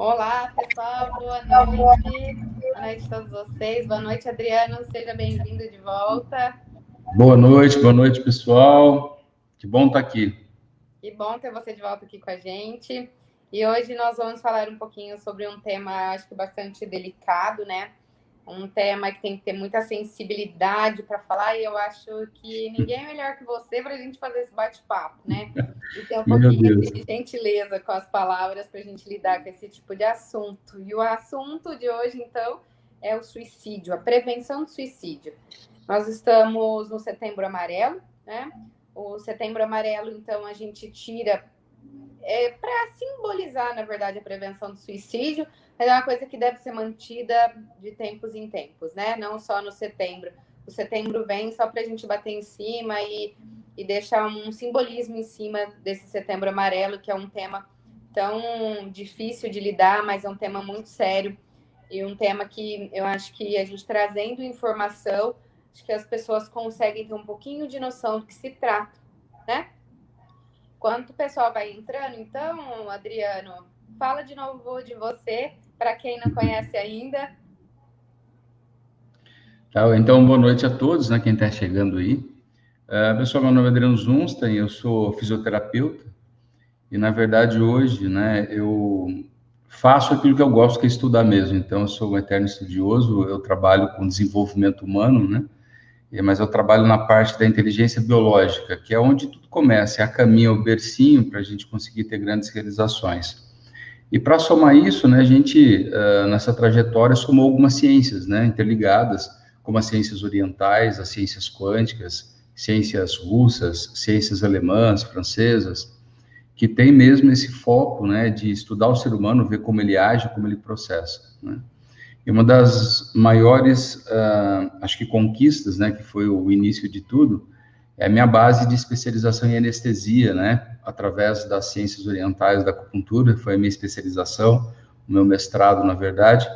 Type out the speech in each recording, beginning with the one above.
Olá, pessoal, boa noite. Boa noite a todos vocês. Boa noite, Adriano. Seja bem-vindo de volta. Boa noite, pessoal. Que bom estar aqui. Que bom ter você de volta aqui com a gente. E hoje nós vamos falar um pouquinho sobre um tema, acho que bastante delicado, né? Um tema que tem que ter muita sensibilidade para falar, e eu acho que ninguém é melhor que você para a gente fazer esse bate-papo, né? E ter um Meu pouquinho Deus. de gentileza com as palavras para a gente lidar com esse tipo de assunto. E o assunto de hoje, então, é o suicídio, a prevenção do suicídio. Nós estamos no Setembro Amarelo, né? O Setembro Amarelo, então, a gente tira para simbolizar, na verdade, a prevenção do suicídio, mas é uma coisa que deve ser mantida de tempos em tempos, né? Não só no setembro. O setembro vem só para a gente bater em cima e deixar um simbolismo em cima desse Setembro Amarelo, que é um tema tão difícil de lidar, mas é um tema muito sério e um tema que eu acho que a gente trazendo informação, acho que as pessoas conseguem ter um pouquinho de noção do que se trata, né? Enquanto o pessoal vai entrando, então, Adriano, fala de novo de você, para quem não conhece ainda. Tá, então, boa noite a todos, né, quem está chegando aí. Pessoal, meu nome é Adriano Zunstein, eu sou fisioterapeuta e, na verdade, hoje, né, eu faço aquilo que eu gosto, que é estudar mesmo. Então, eu sou um eterno estudioso, eu trabalho com desenvolvimento humano, né, mas eu trabalho na parte da inteligência biológica, que é onde tudo começa, é a caminho, é o bercinho para a gente conseguir ter grandes realizações. E para somar isso, né, a gente, nessa trajetória, somou algumas ciências, né, interligadas, como as ciências orientais, as ciências quânticas, ciências russas, ciências alemãs, francesas, que tem mesmo esse foco, né, de estudar o ser humano, ver como ele age, como ele processa, né. E uma das maiores, acho que conquistas, né, que foi o início de tudo, é a minha base de especialização em anestesia, né? Através das ciências orientais da acupuntura, foi a minha especialização, o meu mestrado, na verdade.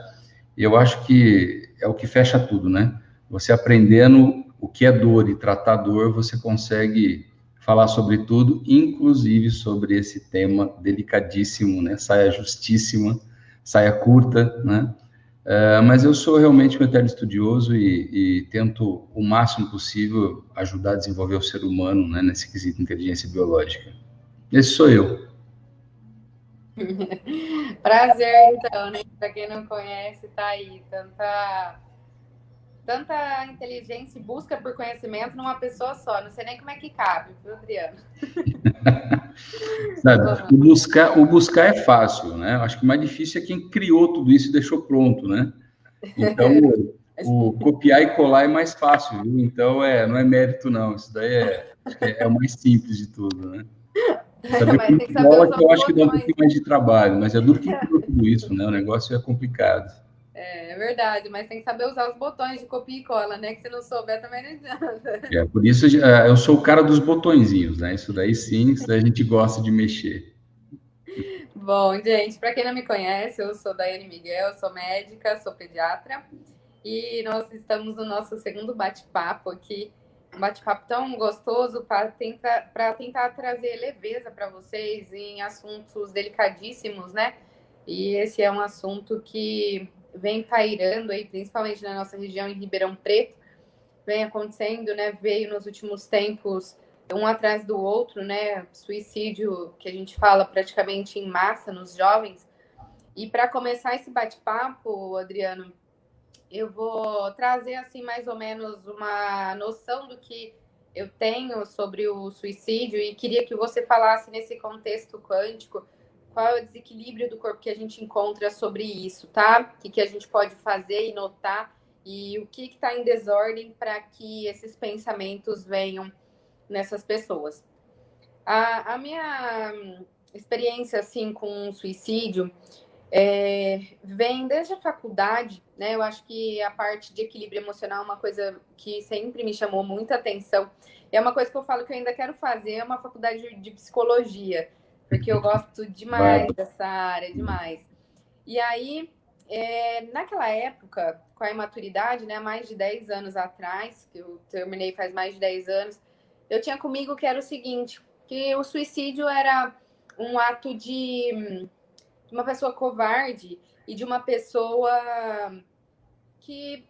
E eu acho que é o que fecha tudo, né? Você aprendendo o que é dor e tratar dor, você consegue falar sobre tudo, inclusive sobre esse tema delicadíssimo, né? Saia justíssima, saia curta, né? Mas eu sou realmente um eterno estudioso e tento o máximo possível ajudar a desenvolver o ser humano, né, nesse quesito de inteligência biológica. Esse sou eu. Prazer, então, né? Para quem não conhece, tá aí. Tanta inteligência e busca por conhecimento numa pessoa só. Não sei nem como é que cabe, viu, Adriano? Sabe, o buscar é fácil, né? Acho que o mais difícil é quem criou tudo isso e deixou pronto, né? Então, o copiar e colar é mais fácil, viu? Então, não é mérito, não. Isso daí acho que é o mais simples de tudo, né? Saber Mas como tem que saber cola usar que eu os acho que dá um botões. pouquinho mais de trabalho, mas é duro quem criou tudo isso, né? O negócio é complicado. É verdade, mas tem que saber usar os botões de copia e cola, né? Que se não souber também não adianta. Por isso eu sou o cara dos botõezinhos, né? Isso daí sim, isso daí a gente gosta de mexer. Bom, gente, para quem não me conhece, eu sou Daiane Miguel, sou médica, sou pediatra e nós estamos no nosso segundo bate-papo aqui, um bate-papo tão gostoso para tentar trazer leveza para vocês em assuntos delicadíssimos, né? E esse é um assunto que vem pairando aí, principalmente na nossa região em Ribeirão Preto, vem acontecendo, né? Veio nos últimos tempos um atrás do outro, né? Suicídio que a gente fala praticamente em massa nos jovens. E para começar esse bate-papo, Adriano, eu vou trazer assim mais ou menos uma noção do que eu tenho sobre o suicídio e queria que você falasse nesse contexto quântico qual é o desequilíbrio do corpo que a gente encontra sobre isso, tá? O que a gente pode fazer e notar e o que está em desordem para que esses pensamentos venham nessas pessoas. A minha experiência assim com o suicídio vem desde a faculdade, né? Eu acho que a parte de equilíbrio emocional é uma coisa que sempre me chamou muita atenção. É uma coisa que eu falo que eu ainda quero fazer, é uma faculdade de psicologia, porque eu gosto demais Bárbaro. dessa área, demais. E aí, naquela época, com a imaturidade, né, mais de 10 anos atrás, que eu terminei faz mais de 10 anos, eu tinha comigo que era o seguinte, que o suicídio era um ato de uma pessoa covarde e de uma pessoa que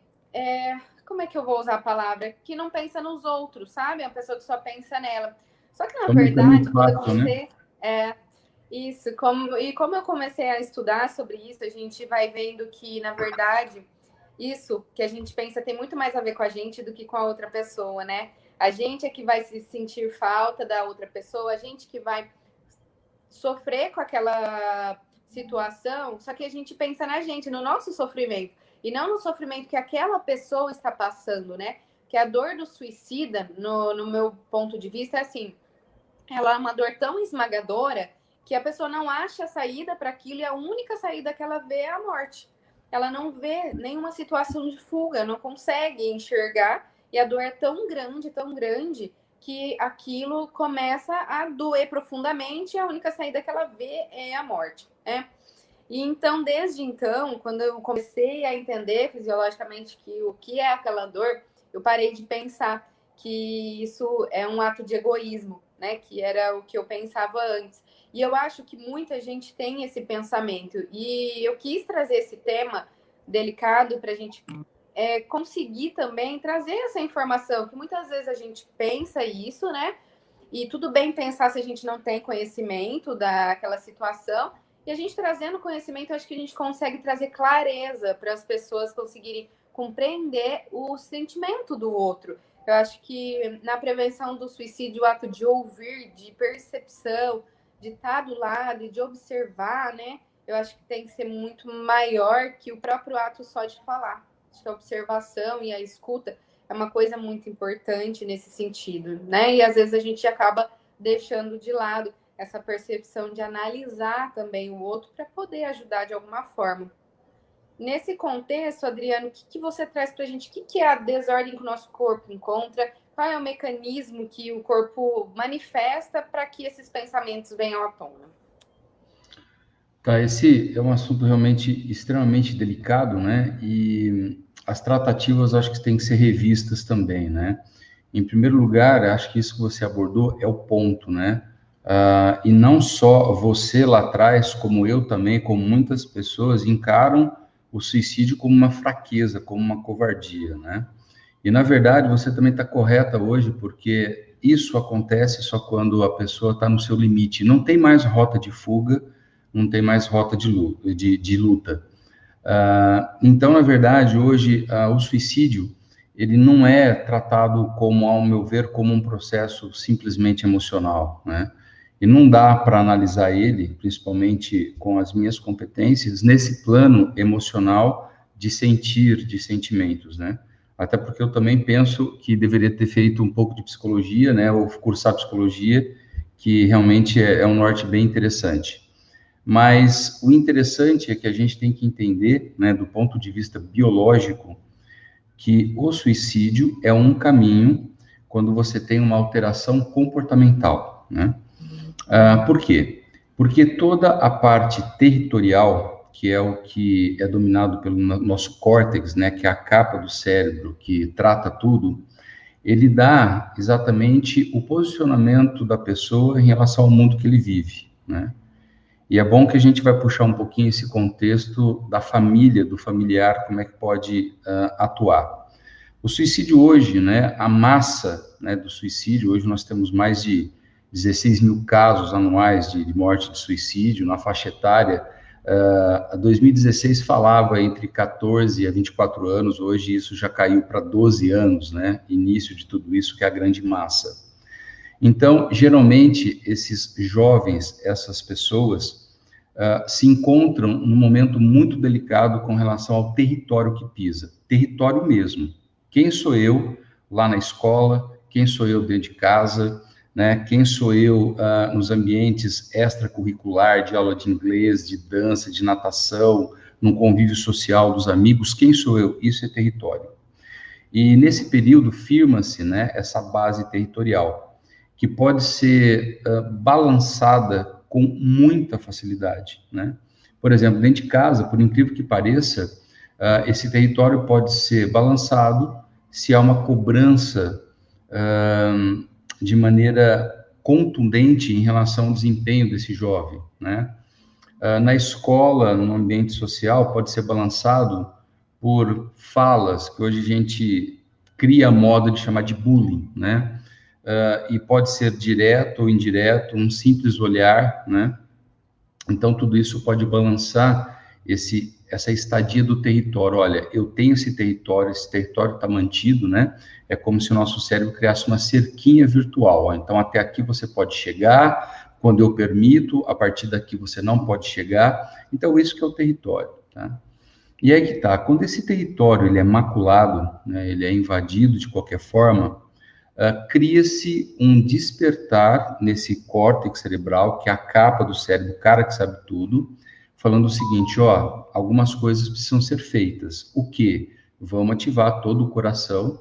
como é que eu vou usar a palavra? Que não pensa nos outros, sabe? É uma pessoa que só pensa nela. Só que, na verdade, quando eu comecei... Isso, como eu comecei a estudar sobre isso, a gente vai vendo que, na verdade, isso que a gente pensa tem muito mais a ver com a gente do que com a outra pessoa, né? A gente é que vai se sentir falta da outra pessoa, a gente que vai sofrer com aquela situação, só que a gente pensa na gente, no nosso sofrimento, e não no sofrimento que aquela pessoa está passando, né? Que a dor do suicida, no meu ponto de vista, é assim, ela é uma dor tão esmagadora que a pessoa não acha saída para aquilo e a única saída que ela vê é a morte. Ela não vê nenhuma situação de fuga, não consegue enxergar e a dor é tão grande, que aquilo começa a doer profundamente e a única saída que ela vê é a morte, né? E então, desde então, quando eu comecei a entender fisiologicamente o que é aquela dor, eu parei de pensar que isso é um ato de egoísmo, né? Que era o que eu pensava antes. E eu acho que muita gente tem esse pensamento. E eu quis trazer esse tema delicado para a gente conseguir também trazer essa informação, que muitas vezes a gente pensa isso, né? E tudo bem pensar se a gente não tem conhecimento daquela situação. E a gente trazendo conhecimento, acho que a gente consegue trazer clareza para as pessoas conseguirem compreender o sentimento do outro. Eu acho que na prevenção do suicídio, o ato de ouvir, de percepção, de estar do lado e de observar, né? Eu acho que tem que ser muito maior que o próprio ato só de falar. Acho que a observação e a escuta é uma coisa muito importante nesse sentido, né? E às vezes a gente acaba deixando de lado essa percepção de analisar também o outro para poder ajudar de alguma forma. Nesse contexto, Adriano, o que você traz para a gente? O que é a desordem que o nosso corpo encontra? Qual é o mecanismo que o corpo manifesta para que esses pensamentos venham à tona? Tá, esse é um assunto realmente extremamente delicado, né? E as tratativas acho que têm que ser revistas também, né? Em primeiro lugar, acho que isso que você abordou é o ponto, né? E não só você lá atrás, como eu também, como muitas pessoas, encaram o suicídio como uma fraqueza, como uma covardia, né? E, na verdade, você também está correta hoje, porque isso acontece só quando a pessoa está no seu limite. Não tem mais rota de fuga, não tem mais rota de luta. Então, na verdade, hoje, o suicídio, ele não é tratado como, ao meu ver, como um processo simplesmente emocional, né? E não dá para analisar ele, principalmente com as minhas competências, nesse plano emocional de sentir, de sentimentos, né? Até porque eu também penso que deveria ter feito um pouco de psicologia, né? Ou cursar psicologia, que realmente é um norte bem interessante. Mas o interessante é que a gente tem que entender, né, do ponto de vista biológico, que o suicídio é um caminho quando você tem uma alteração comportamental, né? Por quê? Porque toda a parte territorial, que é o que é dominado pelo nosso córtex, né, que é a capa do cérebro que trata tudo, ele dá exatamente o posicionamento da pessoa em relação ao mundo que ele vive, né? E é bom que a gente vai puxar um pouquinho esse contexto da família, do familiar, como é que pode atuar. O suicídio hoje, né, a massa, né, do suicídio, hoje nós temos mais de 16 mil casos anuais de morte de suicídio na faixa etária. 2016 falava entre 14 a 24 anos, hoje isso já caiu para 12 anos, né, início de tudo isso, que é a grande massa. Então, geralmente, esses jovens, essas pessoas, se encontram num momento muito delicado com relação ao território que pisa, território mesmo. Quem sou eu lá na escola? Quem sou eu dentro de casa? Né? Quem sou eu nos ambientes extracurricular, de aula de inglês, de dança, de natação, no convívio social dos amigos? Quem sou eu? Isso é território. E nesse período firma-se, né, essa base territorial, que pode ser balançada com muita facilidade, né? Por exemplo, dentro de casa, por incrível que pareça, esse território pode ser balançado se há uma cobrança de maneira contundente em relação ao desempenho desse jovem, né? Na escola, no ambiente social, pode ser balançado por falas que hoje a gente cria moda de chamar de bullying, né? E pode ser direto ou indireto, um simples olhar, né? Então, tudo isso pode balançar essa estadia do território. Olha, eu tenho esse território está mantido, né? É como se o nosso cérebro criasse uma cerquinha virtual. Ó. Então, até aqui você pode chegar, quando eu permito, a partir daqui você não pode chegar. Então, isso que é o território, tá? E aí que tá, quando esse território ele é maculado, né, ele é invadido de qualquer forma, cria-se um despertar nesse córtex cerebral, que é a capa do cérebro, o cara que sabe tudo, falando o seguinte, ó, algumas coisas precisam ser feitas. O quê? Vamos ativar todo o coração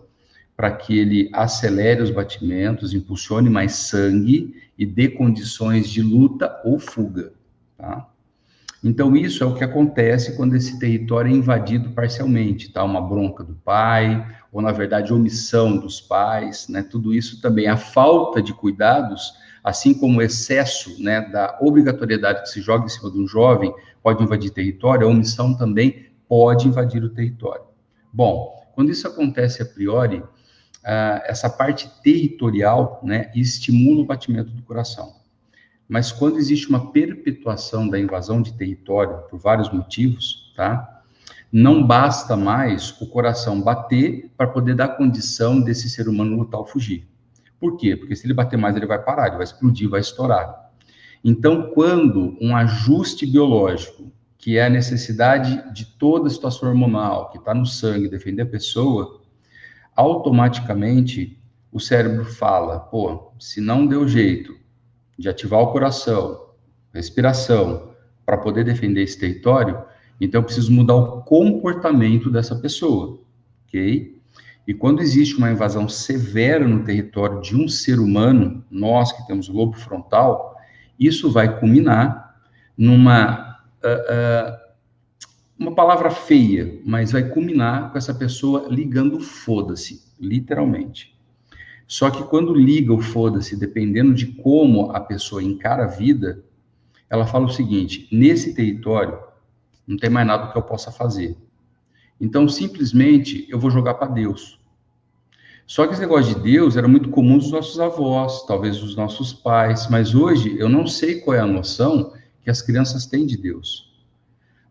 para que ele acelere os batimentos, impulsione mais sangue e dê condições de luta ou fuga, tá? Então, isso é o que acontece quando esse território é invadido parcialmente, tá? Uma bronca do pai, ou, na verdade, omissão dos pais, né? Tudo isso também, a falta de cuidados, assim como o excesso, né, da obrigatoriedade que se joga em cima de um jovem, pode invadir território, a omissão também pode invadir o território. Bom, quando isso acontece a priori, essa parte territorial, né, estimula o batimento do coração. Mas quando existe uma perpetuação da invasão de território, por vários motivos, tá? Não basta mais o coração bater para poder dar condição desse ser humano lutar ou fugir. Por quê? Porque se ele bater mais, ele vai parar, ele vai explodir, vai estourar. Então, quando um ajuste biológico, que é a necessidade de toda a situação hormonal que está no sangue, defender a pessoa, automaticamente o cérebro fala, pô, se não deu jeito de ativar o coração, respiração, para poder defender esse território, então eu preciso mudar o comportamento dessa pessoa, ok? E quando existe uma invasão severa no território de um ser humano, nós que temos o lobo frontal, isso vai culminar numa uma palavra feia, mas vai culminar com essa pessoa ligando foda-se, literalmente. Só que quando liga o foda-se, dependendo de como a pessoa encara a vida, ela fala o seguinte: nesse território não tem mais nada que eu possa fazer. Então, simplesmente, eu vou jogar para Deus. Só que esse negócio de Deus era muito comum dos nossos avós, talvez dos nossos pais, mas hoje eu não sei qual é a noção que as crianças têm de Deus.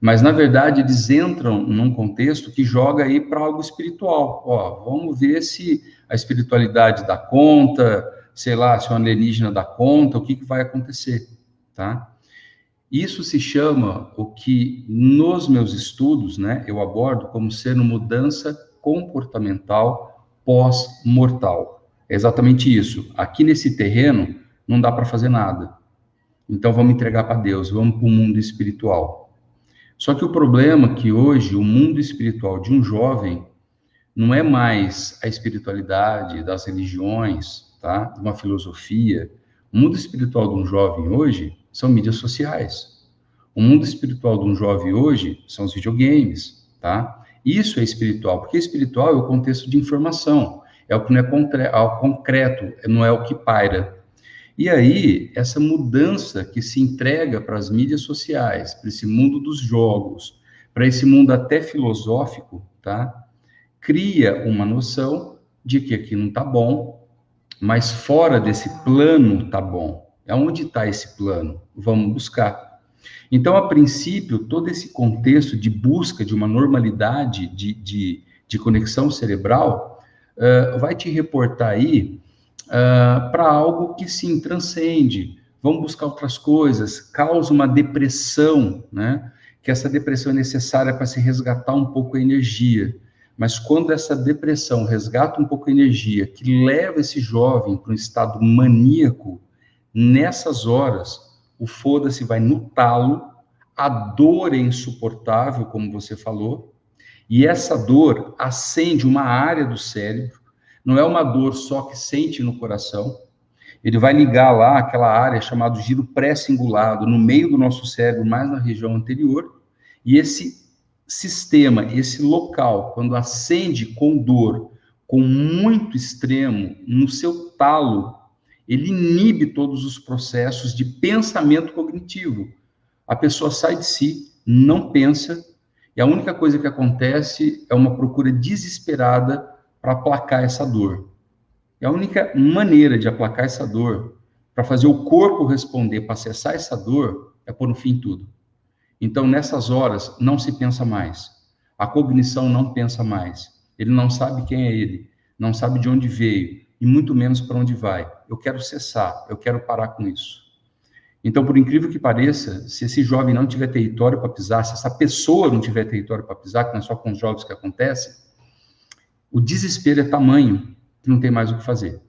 Mas, na verdade, eles entram num contexto que joga aí para algo espiritual. Ó, vamos ver se a espiritualidade dá conta, sei lá, se o alienígena dá conta, o que vai acontecer, tá? Isso se chama, o que nos meus estudos, né, eu abordo como sendo mudança comportamental pós-mortal. É exatamente isso. Aqui nesse terreno, não dá para fazer nada. Então, vamos entregar para Deus, vamos para o mundo espiritual. Só que o problema é que hoje o mundo espiritual de um jovem não é mais a espiritualidade das religiões, tá? De uma filosofia. O mundo espiritual de um jovem hoje são mídias sociais. O mundo espiritual de um jovem hoje são os videogames, tá? Isso é espiritual, porque espiritual é o contexto de informação, é o que não é concreto, não é o que paira. E aí, essa mudança que se entrega para as mídias sociais, para esse mundo dos jogos, para esse mundo até filosófico, tá? Cria uma noção de que aqui não está bom, mas fora desse plano está bom. Aonde está esse plano? Vamos buscar. Então, a princípio, todo esse contexto de busca de uma normalidade de conexão cerebral vai te reportar aí para algo que sim transcende. Vamos buscar outras coisas, causa uma depressão, né? Que essa depressão é necessária para se resgatar um pouco a energia. Mas quando essa depressão resgata um pouco a energia, que leva esse jovem para um estado maníaco, nessas horas, o foda-se vai no talo, a dor é insuportável, como você falou, e essa dor acende uma área do cérebro, não é uma dor só que sente no coração, ele vai ligar lá aquela área chamada giro pré-cingulado, no meio do nosso cérebro, mais na região anterior, e esse sistema, esse local, quando acende com dor, com muito extremo, no seu talo, ele inibe todos os processos de pensamento cognitivo. a pessoa sai de si, não pensa, e a única coisa que acontece é uma procura desesperada para aplacar essa dor. E a única maneira de aplacar essa dor, para fazer o corpo responder, para cessar essa dor, é pôr no fim tudo. Então, nessas horas, não se pensa mais. A cognição não pensa mais. Ele não sabe quem é ele, não sabe de onde veio, e muito menos para onde vai. Eu quero cessar, eu quero parar com isso. Então, por incrível que pareça, se esse jovem não tiver território para pisar, se essa pessoa não tiver território para pisar, que não é só com os jogos que acontece, o desespero é tamanho que não tem mais o que fazer.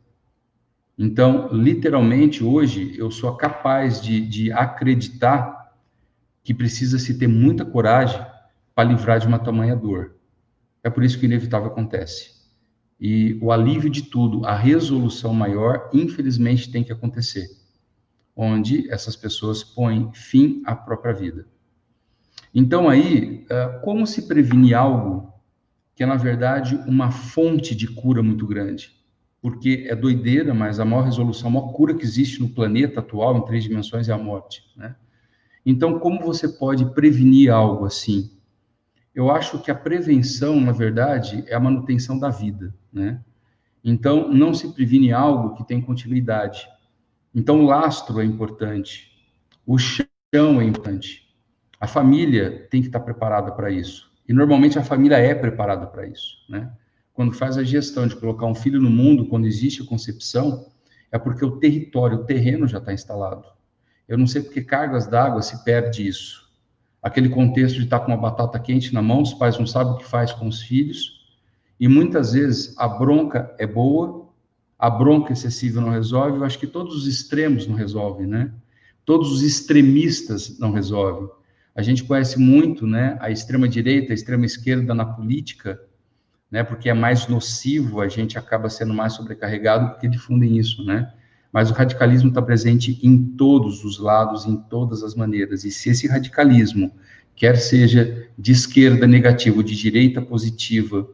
Então, literalmente, hoje, eu sou capaz de acreditar que precisa se ter muita coragem para livrar de uma tamanha dor. É por isso que o inevitável acontece. E o alívio de tudo, a resolução maior, infelizmente, tem que acontecer, onde essas pessoas põem fim à própria vida. Então, aí, como se prevenir algo que é, na verdade, uma fonte de cura muito grande? Porque é doideira, mas a maior resolução, a maior cura que existe no planeta atual, em 3 dimensões, é a morte, né? Então, como você pode prevenir algo assim? Eu acho que a prevenção, na verdade, é a manutenção da vida, né? Então, não se previne algo que tem continuidade. Então, o lastro é importante, o chão é importante. A família tem que estar preparada para isso. E, normalmente, a família é preparada para isso, né? Quando faz a gestão de colocar um filho no mundo, quando existe a concepção, é porque o território, o terreno já está instalado. Eu não sei porque cargas d'água se perde isso. Aquele contexto de estar com uma batata quente na mão, os pais não sabem o que faz com os filhos, e muitas vezes a bronca é boa, a bronca excessiva não resolve, eu acho que todos os extremos não resolvem, né? Todos os extremistas não resolvem. A gente conhece muito, né, a extrema-direita, a extrema-esquerda na política, né, porque é mais nocivo, a gente acaba sendo mais sobrecarregado porque difundem isso, né? Mas o radicalismo está presente em todos os lados, em todas as maneiras. E se esse radicalismo, quer seja de esquerda negativa, de direita positiva,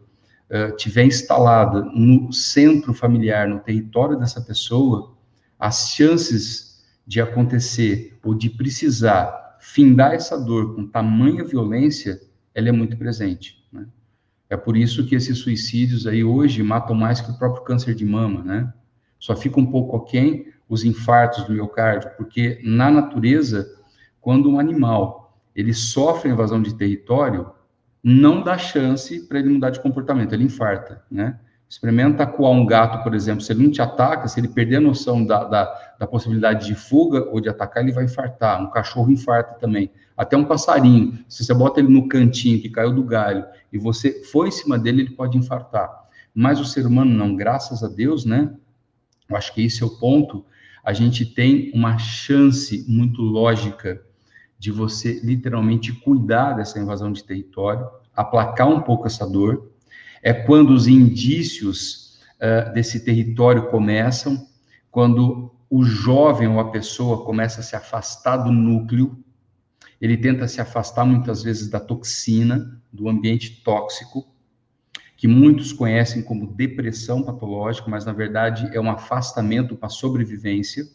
tiver instalada no centro familiar, no território dessa pessoa, as chances de acontecer ou de precisar findar essa dor com tamanha violência, ela é muito presente, né? É por isso que esses suicídios aí hoje matam mais que o próprio câncer de mama, né? Só fica um pouco aquém os infartos do miocárdio, porque na natureza, quando um animal ele sofre invasão de território, não dá chance para ele mudar de comportamento, ele infarta, né? Experimenta acuar um gato, por exemplo, se ele não te ataca, se ele perder a noção da possibilidade de fuga ou de atacar, ele vai infartar. Um cachorro infarta também. Até um passarinho, se você bota ele no cantinho que caiu do galho e você foi em cima dele, ele pode infartar. Mas o ser humano não, graças a Deus, né? Eu acho que esse é o ponto. A gente tem uma chance muito lógica de você literalmente cuidar dessa invasão de território, aplacar um pouco essa dor. É quando os indícios desse território começam, quando o jovem ou a pessoa começa a se afastar do núcleo, ele tenta se afastar muitas vezes da toxina, do ambiente tóxico, que muitos conhecem como depressão patológica, mas na verdade é um afastamento para a sobrevivência,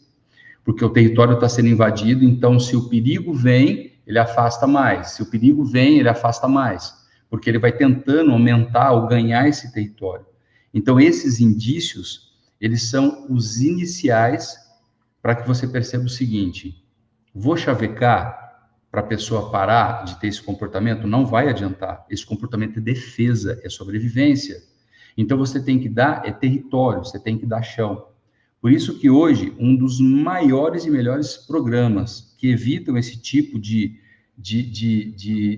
porque o território está sendo invadido, então se o perigo vem, ele afasta mais. Se o perigo vem, ele afasta mais, porque ele vai tentando aumentar ou ganhar esse território. Então esses indícios, eles são os iniciais para que você perceba o seguinte: vou chavecar para a pessoa parar de ter esse comportamento? Não vai adiantar. Esse comportamento é defesa, é sobrevivência. Então você tem que dar território, você tem que dar chão. Por isso que hoje, um dos maiores e melhores programas que evitam esse tipo de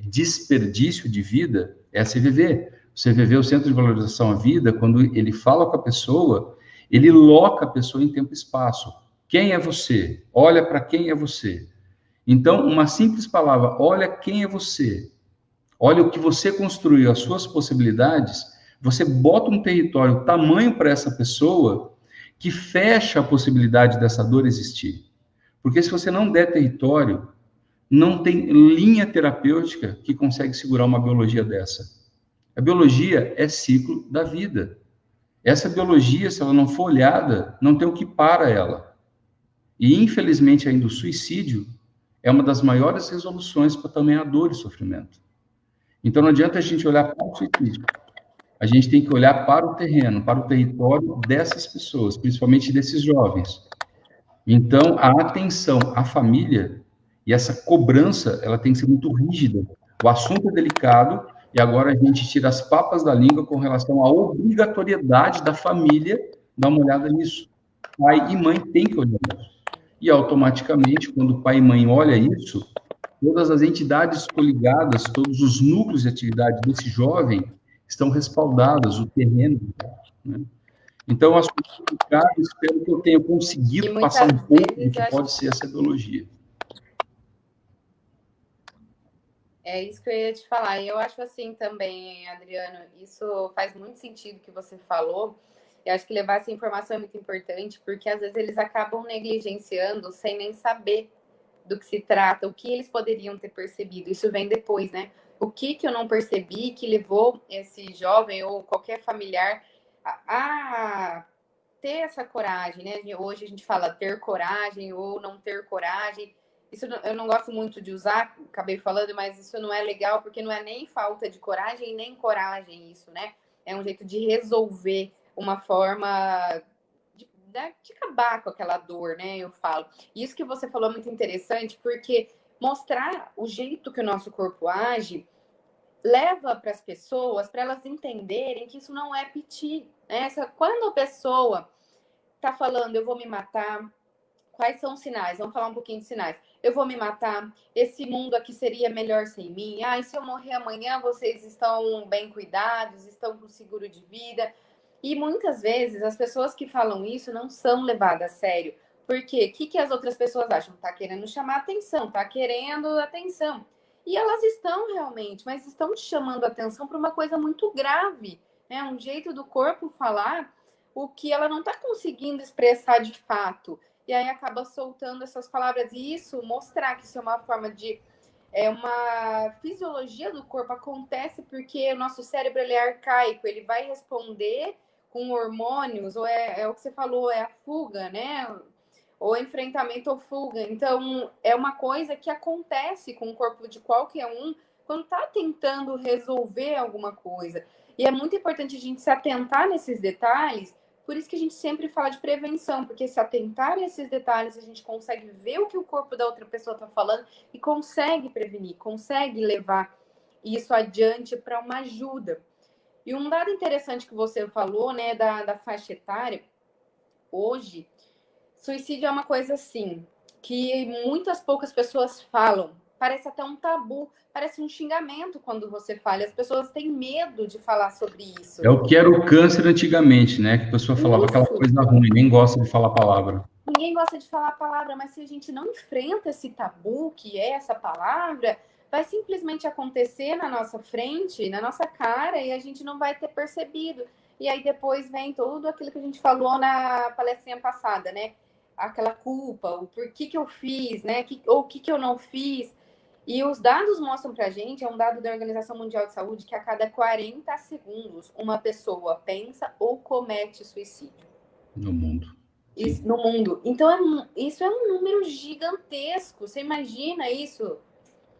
desperdício de vida é a CVV. O CVV, o Centro de Valorização à Vida, quando ele fala com a pessoa, ele loca a pessoa em tempo e espaço. Quem é você? Olha para quem é você. Então, uma simples palavra, olha quem é você. Olha o que você construiu, as suas possibilidades. Você bota um território tamanho para essa pessoa que fecha a possibilidade dessa dor existir. Porque se você não der território, não tem linha terapêutica que consegue segurar uma biologia dessa. A biologia é ciclo da vida. Essa biologia, se ela não for olhada, não tem o que para ela. E, infelizmente, ainda o suicídio é uma das maiores resoluções para também a dor e sofrimento. Então, não adianta a gente olhar para o suicídio. A gente tem que olhar para o terreno, para o território dessas pessoas, principalmente desses jovens. Então, a atenção à família e essa cobrança, ela tem que ser muito rígida. O assunto é delicado e agora a gente tira as papas da língua com relação à obrigatoriedade da família dar uma olhada nisso. Pai e mãe têm que olhar isso. E automaticamente, quando o pai e mãe olham isso, todas as entidades coligadas, todos os núcleos de atividade desse jovem estão respaldadas, o terreno, né? Então, as coisas, espero que eu tenha conseguido passar um pouco do que pode ser essa ideologia. É isso que eu ia te falar. E eu acho assim também, Adriano, isso faz muito sentido que você falou. Eu acho que levar essa informação é muito importante, porque às vezes eles acabam negligenciando sem nem saber do que se trata, o que eles poderiam ter percebido. Isso vem depois, né? O que eu não percebi que levou esse jovem ou qualquer familiar a ter essa coragem, né? Hoje a gente fala ter coragem ou não ter coragem. Isso eu não gosto muito de usar, acabei falando, mas isso não é legal, porque não é nem falta de coragem, nem coragem isso, né? É um jeito de resolver uma forma de acabar com aquela dor, né? Eu falo. Isso que você falou é muito interessante, porque mostrar o jeito que o nosso corpo age leva para as pessoas, para elas entenderem que isso não é piti, né? Quando a pessoa tá falando, eu vou me matar, quais são os sinais? Vamos falar um pouquinho de sinais. Eu vou me matar, esse mundo aqui seria melhor sem mim. Ah, e se eu morrer amanhã, vocês estão bem cuidados, estão com seguro de vida. E muitas vezes as pessoas que falam isso não são levadas a sério. Por quê? O que as outras pessoas acham? Tá querendo chamar atenção, tá querendo atenção. E elas estão realmente, mas estão chamando atenção para uma coisa muito grave, né? Um jeito do corpo falar o que ela não está conseguindo expressar de fato. E aí acaba soltando essas palavras. E isso, mostrar que isso é uma forma de... É uma fisiologia do corpo, acontece porque o nosso cérebro ele é arcaico, ele vai responder com hormônios, ou é o que você falou, é a fuga, né? Ou enfrentamento ou fuga. Então, é uma coisa que acontece com o corpo de qualquer um quando está tentando resolver alguma coisa. E é muito importante a gente se atentar nesses detalhes. Por isso que a gente sempre fala de prevenção, porque se atentar a esses detalhes, a gente consegue ver o que o corpo da outra pessoa está falando e consegue prevenir, consegue levar isso adiante para uma ajuda. E um dado interessante que você falou, né, da faixa etária, hoje, suicídio é uma coisa assim, que muitas poucas pessoas falam. Parece até um tabu, parece um xingamento quando você fala. As pessoas têm medo de falar sobre isso. É o que era o câncer antigamente, né? Que a pessoa falava aquela coisa ruim, nem gosta de falar a palavra. Ninguém gosta de falar a palavra, mas se a gente não enfrenta esse tabu que é essa palavra, vai simplesmente acontecer na nossa frente, na nossa cara, e a gente não vai ter percebido. E aí depois vem tudo aquilo que a gente falou na palestrinha passada, né? Aquela culpa, o porquê que eu fiz, né? Ou o que eu não fiz. E os dados mostram pra gente, é um dado da Organização Mundial de Saúde, que a cada 40 segundos uma pessoa pensa ou comete suicídio. No mundo. Isso, no mundo. Então, isso é um número gigantesco. Você imagina isso?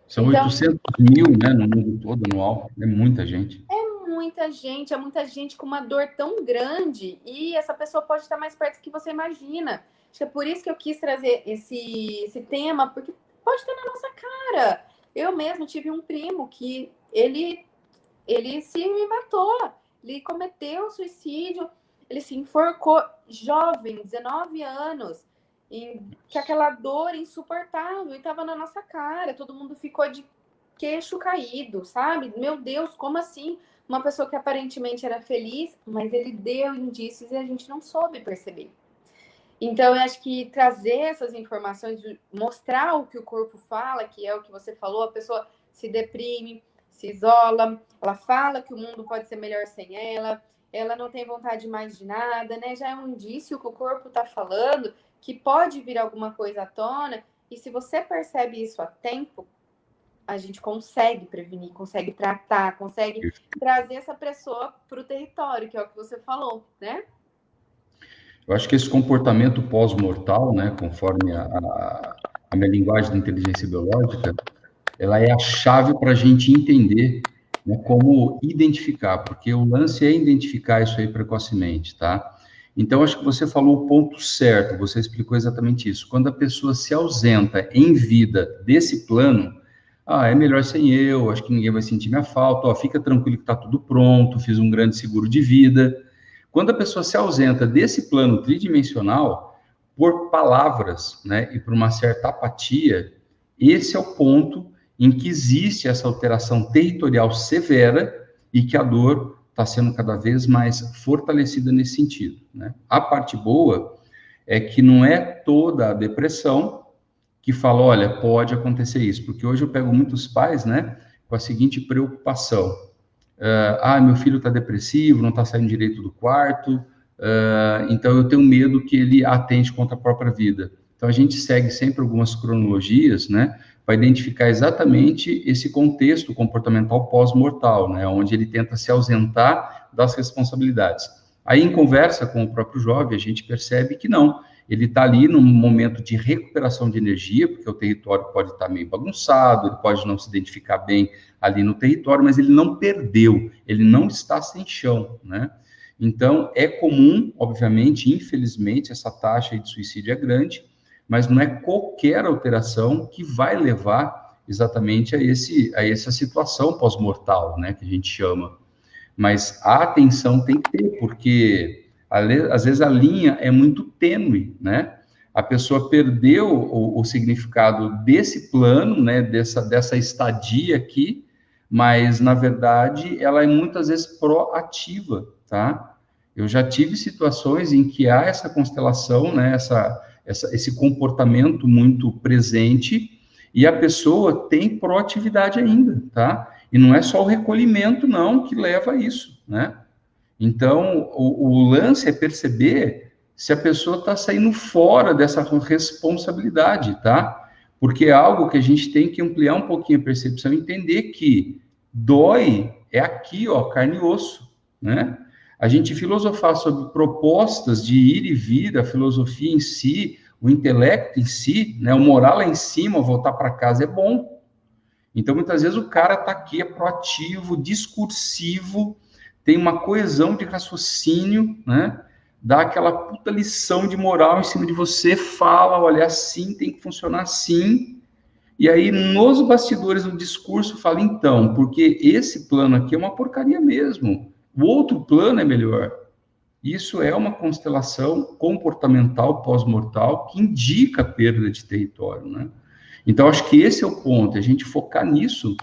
São 800 mil, né, no mundo todo, anual. É muita gente. É muita gente com uma dor tão grande e essa pessoa pode estar mais perto do que você imagina. Acho que é por isso que eu quis trazer esse tema, porque pode estar na nossa cara. Eu mesmo tive um primo que ele se matou, ele cometeu suicídio, ele se enforcou jovem, 19 anos, que aquela dor insuportável e estava na nossa cara, todo mundo ficou de queixo caído, sabe? Meu Deus, como assim? Uma pessoa que aparentemente era feliz, mas ele deu indícios e a gente não soube perceber. Então, eu acho que trazer essas informações, mostrar o que o corpo fala, que é o que você falou, a pessoa se deprime, se isola, ela fala que o mundo pode ser melhor sem ela, ela não tem vontade mais de nada, né? Já é um indício que o corpo está falando que pode vir alguma coisa à tona, e se você percebe isso a tempo, a gente consegue prevenir, consegue tratar, consegue trazer essa pessoa para o território, que é o que você falou, né? Eu acho que esse comportamento pós-mortal, né, conforme a minha linguagem de inteligência biológica, ela é a chave para a gente entender, né, como identificar, porque o lance é identificar isso aí precocemente, tá? Então, acho que você falou o ponto certo, você explicou exatamente isso. Quando a pessoa se ausenta em vida desse plano, é melhor sem eu, acho que ninguém vai sentir minha falta, ó, fica tranquilo que está tudo pronto, fiz um grande seguro de vida. Quando a pessoa se ausenta desse plano tridimensional, por palavras, né, e por uma certa apatia, esse é o ponto em que existe essa alteração territorial severa e que a dor está sendo cada vez mais fortalecida nesse sentido, né? A parte boa é que não é toda a depressão que fala, olha, pode acontecer isso, porque hoje eu pego muitos pais, né, com a seguinte preocupação: meu filho está depressivo, não está saindo direito do quarto, então eu tenho medo que ele atente contra a própria vida. Então a gente segue sempre algumas cronologias, né, para identificar exatamente esse contexto comportamental pós-mortal, né, onde ele tenta se ausentar das responsabilidades. Aí, em conversa com o próprio jovem, a gente percebe que não. Ele está ali num momento de recuperação de energia, porque o território pode estar meio bagunçado, ele pode não se identificar bem ali no território, mas ele não perdeu, ele não está sem chão, né? Então, é comum, obviamente, infelizmente, essa taxa de suicídio é grande, mas não é qualquer alteração que vai levar exatamente a essa situação pós-mortal, né, que a gente chama. Mas a atenção tem que ter, porque às vezes a linha é muito tênue, né? A pessoa perdeu o significado desse plano, né, dessa estadia aqui, mas na verdade ela é muitas vezes proativa, tá? Eu já tive situações em que há essa constelação, né, esse comportamento muito presente, e a pessoa tem proatividade ainda, tá? E não é só o recolhimento, não, que leva a isso, né? Então, o lance é perceber se a pessoa está saindo fora dessa responsabilidade, tá? Porque é algo que a gente tem que ampliar um pouquinho a percepção e entender que dói é aqui, ó, carne e osso, né? A gente filosofar sobre propostas de ir e vir, a filosofia em si, o intelecto em si, né, o moral lá em cima, voltar para casa é bom. Então, muitas vezes o cara está aqui, é proativo, discursivo, tem uma coesão de raciocínio, né? Dá aquela puta lição de moral em cima de você, fala, olha, assim, tem que funcionar assim. E aí, nos bastidores do discurso, fala, então, porque esse plano aqui é uma porcaria mesmo. O outro plano é melhor. Isso é uma constelação comportamental pós-mortal que indica perda de território, né? Então, acho que esse é o ponto, a gente focar nisso,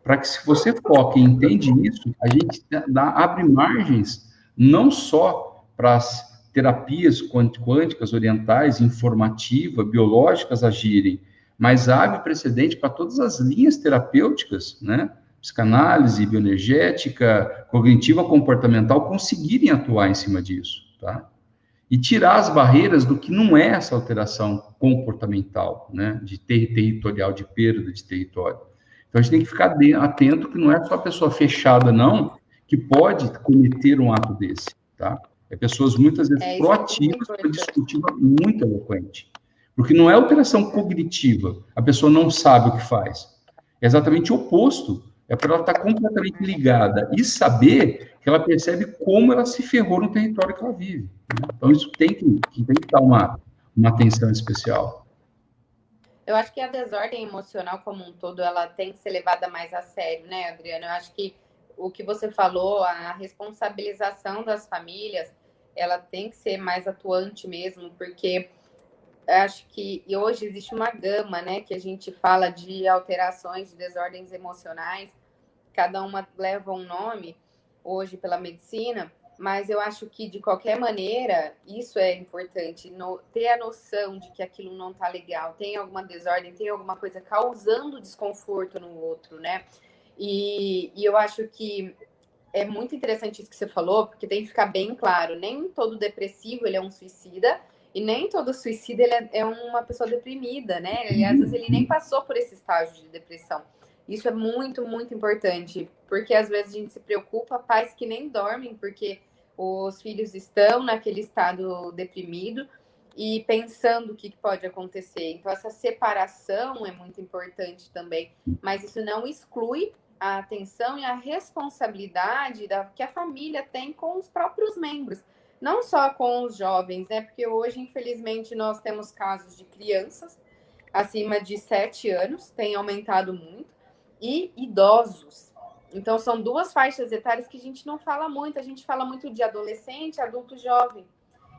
para que se você foca e entende isso, a gente abre margens não só para as terapias quânticas orientais, informativa, biológicas agirem, mas abre precedente para todas as linhas terapêuticas, né? Psicanálise, bioenergética, cognitiva comportamental, conseguirem atuar em cima disso, tá? E tirar as barreiras do que não é essa alteração comportamental, né, de territorial, de perda de território. Então, a gente tem que ficar atento que não é só a pessoa fechada, não, que pode cometer um ato desse, tá? É pessoas muitas vezes É, isso é muito proativas para importante. discutir muito eloquente. Porque não é alteração cognitiva, a pessoa não sabe o que faz. É exatamente o oposto. É para ela estar completamente ligada e saber que ela percebe como ela se ferrou no território que ela vive. Né? Então, isso tem que dar uma atenção especial. Eu acho que a desordem emocional como um todo, ela tem que ser levada mais a sério, né, Adriana? Eu acho que o que você falou, a responsabilização das famílias, ela tem que ser mais atuante mesmo, porque eu acho que e hoje existe uma gama, né, que a gente fala de alterações, de desordens emocionais, cada uma leva um nome hoje pela medicina, mas eu acho que de qualquer maneira isso é importante, ter a noção de que aquilo não está legal, tem alguma desordem, tem alguma coisa causando desconforto no outro, né? E eu acho que é muito interessante isso que você falou, porque tem que ficar bem claro, nem todo depressivo ele é um suicida, e nem todo suicida ele é uma pessoa deprimida, né? Ele, às vezes ele nem passou por esse estágio de depressão. Isso é muito, muito importante, porque às vezes a gente se preocupa, pais que nem dormem, porque os filhos estão naquele estado deprimido, e pensando o que pode acontecer. Então, essa separação é muito importante também, mas isso não exclui a atenção e a responsabilidade que a família tem com os próprios membros, não só com os jovens, né? Porque hoje, infelizmente, nós temos casos de crianças acima de 7 anos, tem aumentado muito, e idosos. Então, são duas faixas etárias que a gente não fala muito, a gente fala muito de adolescente, adulto jovem.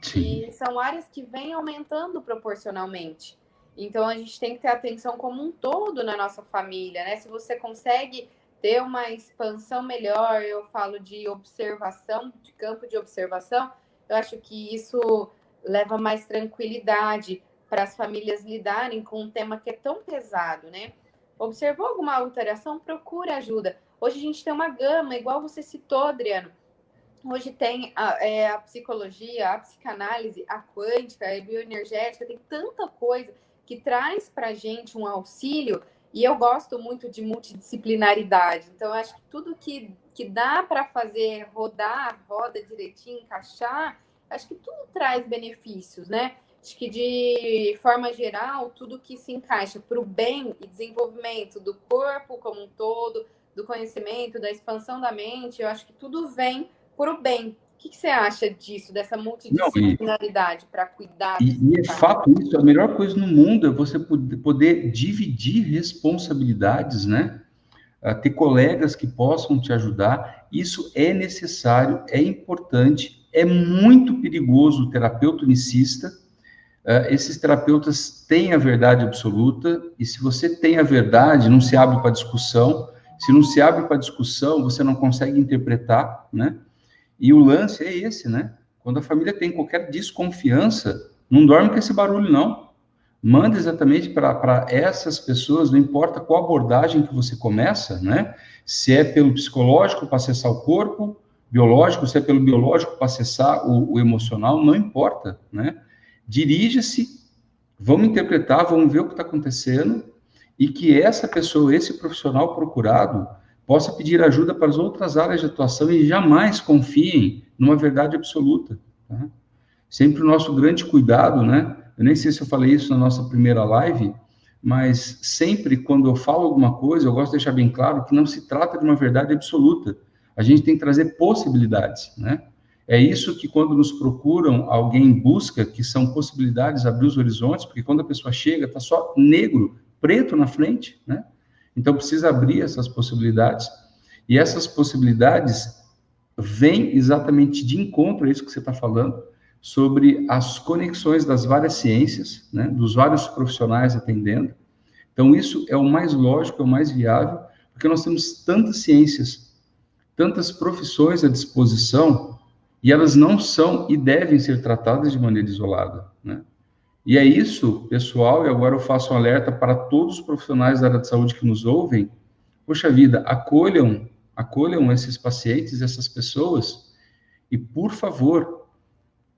Sim. E são áreas que vêm aumentando proporcionalmente. Então, a gente tem que ter atenção como um todo na nossa família, né? Se você consegue ter uma expansão melhor, eu falo de observação, de campo de observação, eu acho que isso leva mais tranquilidade para as famílias lidarem com um tema que é tão pesado, né? Observou alguma alteração? Procure ajuda. Hoje a gente tem uma gama, igual você citou, Adriano. Hoje tem a psicologia, a psicanálise, a quântica, a bioenergética, tem tanta coisa que traz para a gente um auxílio, e eu gosto muito de multidisciplinaridade. Então, eu acho que tudo que dá para fazer rodar, roda direitinho, encaixar, acho que tudo traz benefícios, né? Acho que, de forma geral, tudo que se encaixa para o bem e desenvolvimento do corpo como um todo, do conhecimento, da expansão da mente, eu acho que tudo vem por o bem. O que você acha disso, dessa Não, multidisciplinaridade para cuidar e é desses casos? fato isso, a melhor coisa no mundo é você poder dividir responsabilidades, né? Ter colegas que possam te ajudar. Isso é necessário, é importante, é muito perigoso o terapeuta unicista. Esses terapeutas têm a verdade absoluta, e se você tem a verdade, não se abre para discussão. Se não se abre para discussão, você não consegue interpretar, né? E o lance é esse, né? Quando a família tem qualquer desconfiança, não dorme com esse barulho, não. Manda exatamente para essas pessoas, não importa qual abordagem que você começa, né? Se é pelo psicológico para acessar o corpo, biológico, se é pelo biológico para acessar o emocional, não importa, né? Dirija-se, vamos interpretar, vamos ver o que está acontecendo, e que essa pessoa, esse profissional procurado, possa pedir ajuda para as outras áreas de atuação e jamais confiem numa verdade absoluta. Tá? Sempre o nosso grande cuidado, né? Eu nem sei se eu falei isso na nossa primeira live, mas sempre quando eu falo alguma coisa, eu gosto de deixar bem claro que não se trata de uma verdade absoluta. A gente tem que trazer possibilidades, né? É isso que, quando nos procuram, alguém busca, que são possibilidades, abrir os horizontes, porque quando a pessoa chega, está só negro, preto na frente, né? Então, precisa abrir essas possibilidades, e essas possibilidades vêm exatamente de encontro a isso que você está falando, sobre as conexões das várias ciências, né? Dos vários profissionais atendendo. Então, isso é o mais lógico, é o mais viável, porque nós temos tantas ciências, tantas profissões à disposição, e elas não são e devem ser tratadas de maneira isolada, né? E é isso, pessoal, e agora eu faço um alerta para todos os profissionais da área de saúde que nos ouvem. Poxa vida, acolham esses pacientes, essas pessoas, e, por favor,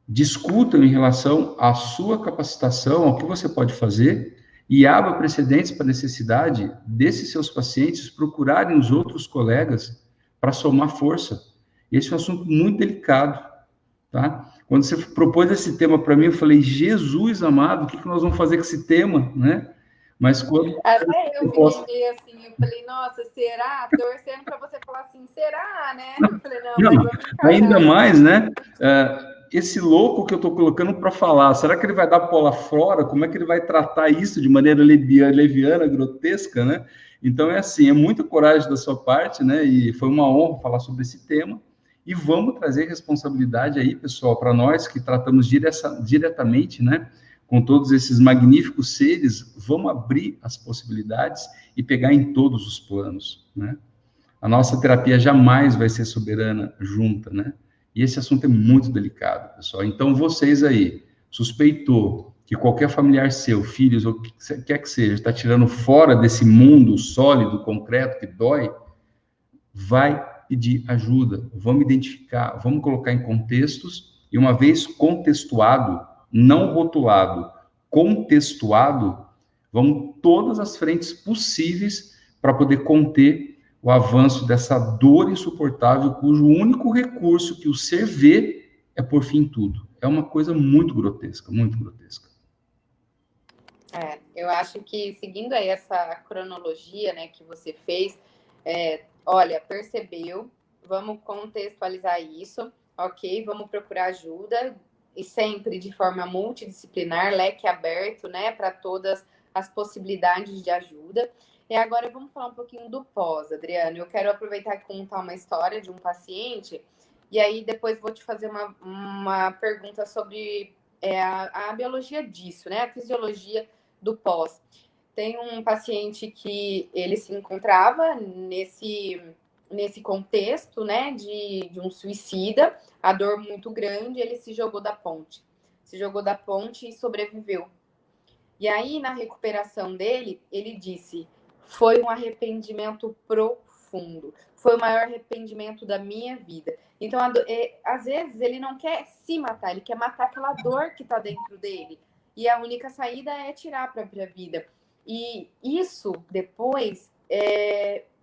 discutam em relação à sua capacitação, ao que você pode fazer, e abra precedentes para a necessidade desses seus pacientes procurarem os outros colegas para somar força. Esse é um assunto muito delicado, tá? Quando você propôs esse tema para mim, eu falei, Jesus amado, o que nós vamos fazer com esse tema, né? Mas quando... Até eu fiquei meio assim, eu falei, nossa, será? Torcendo para você falar assim, será, né? Eu falei, não, mas vamos encarar. Ainda mais, né? Esse louco que eu estou colocando para falar, será que ele vai dar bola fora? Como é que ele vai tratar isso de maneira leviana, grotesca, né? Então, é assim, é muita coragem da sua parte, né? E foi uma honra falar sobre esse tema. E vamos trazer responsabilidade aí, pessoal, para nós que tratamos diretamente, né? Com todos esses magníficos seres, vamos abrir as possibilidades e pegar em todos os planos, né? A nossa terapia jamais vai ser soberana junta, né? E esse assunto é muito delicado, pessoal. Então, vocês aí, suspeitou que qualquer familiar seu, filhos, ou o que quer que seja, está tirando fora desse mundo sólido, concreto, que dói, vai pedir ajuda. Vamos identificar, vamos colocar em contextos, e uma vez contextuado, não rotulado, contextuado, vamos todas as frentes possíveis para poder conter o avanço dessa dor insuportável, cujo único recurso que o ser vê é por fim tudo. é uma coisa muito grotesca, muito grotesca. Eu acho que seguindo aí essa cronologia, né, que você fez, olha, percebeu, vamos contextualizar isso, ok? Vamos procurar ajuda e sempre de forma multidisciplinar, leque aberto, né, para todas as possibilidades de ajuda. E agora vamos falar um pouquinho do pós, Adriano. Eu quero aproveitar e contar uma história de um paciente e aí depois vou te fazer uma pergunta sobre a biologia disso, né, a fisiologia do pós. Tem um paciente que ele se encontrava nesse contexto, né, de um suicida, a dor muito grande, ele se jogou da ponte. Se jogou da ponte e sobreviveu. E aí, na recuperação dele, ele disse: foi um arrependimento profundo. Foi o maior arrependimento da minha vida. Então, às vezes, ele não quer se matar, ele quer matar aquela dor que está dentro dele. E a única saída é tirar a própria vida. E isso, depois,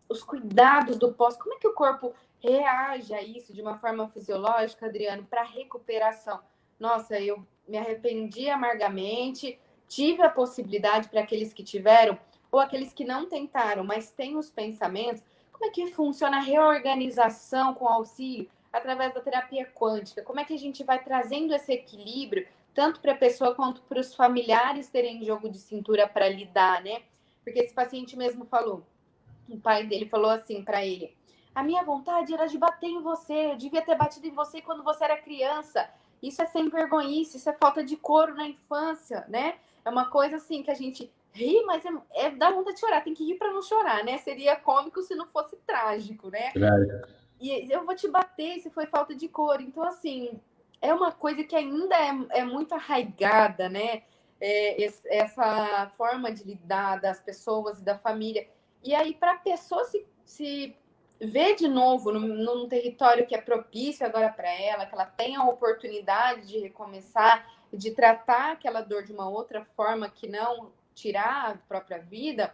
os cuidados do pós, como é que o corpo reage a isso de uma forma fisiológica, Adriano, para recuperação? Nossa, eu me arrependi amargamente, tive a possibilidade para aqueles que tiveram, ou aqueles que não tentaram, mas têm os pensamentos, como é que funciona a reorganização com auxílio através da terapia quântica? Como é que a gente vai trazendo esse equilíbrio, tanto para a pessoa quanto para os familiares terem jogo de cintura para lidar, né? Porque esse paciente mesmo falou, o pai dele falou assim para ele: a minha vontade era de bater em você, eu devia ter batido em você quando você era criança. Isso é sem vergonhice, isso é falta de couro na infância, né? É uma coisa assim que a gente ri, mas dá vontade de chorar. Tem que rir para não chorar, né? Seria cômico se não fosse trágico, né? E eu vou te bater se foi falta de couro. Então, assim, é uma coisa que ainda é muito arraigada, né? Essa forma de lidar das pessoas e da família. E aí, para a pessoa se ver de novo num território que é propício agora para ela, que ela tenha a oportunidade de recomeçar, de tratar aquela dor de uma outra forma que não tirar a própria vida,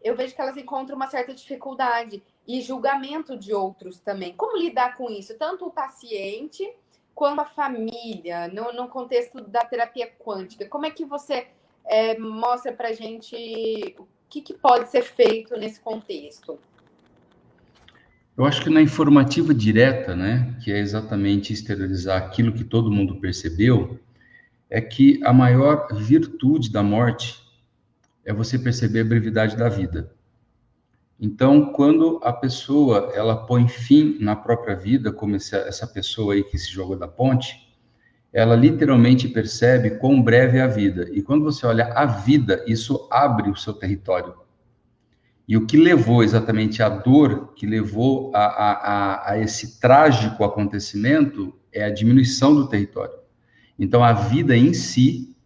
eu vejo que elas encontram uma certa dificuldade e julgamento de outros também. Como lidar com isso? Tanto o paciente quanto a família, no contexto da terapia quântica. Como é que você mostra para a gente o que pode ser feito nesse contexto? Eu acho que na informativa direta, né, que é exatamente exteriorizar aquilo que todo mundo percebeu, é que a maior virtude da morte é você perceber a brevidade da vida. Então, quando a pessoa ela põe fim na própria vida, como essa pessoa aí que se jogou da ponte, ela literalmente percebe quão breve é a vida. E quando você olha a vida, isso abre o seu território. E o que levou exatamente à dor, que levou a esse trágico acontecimento, é a diminuição do território. Então, a vida em si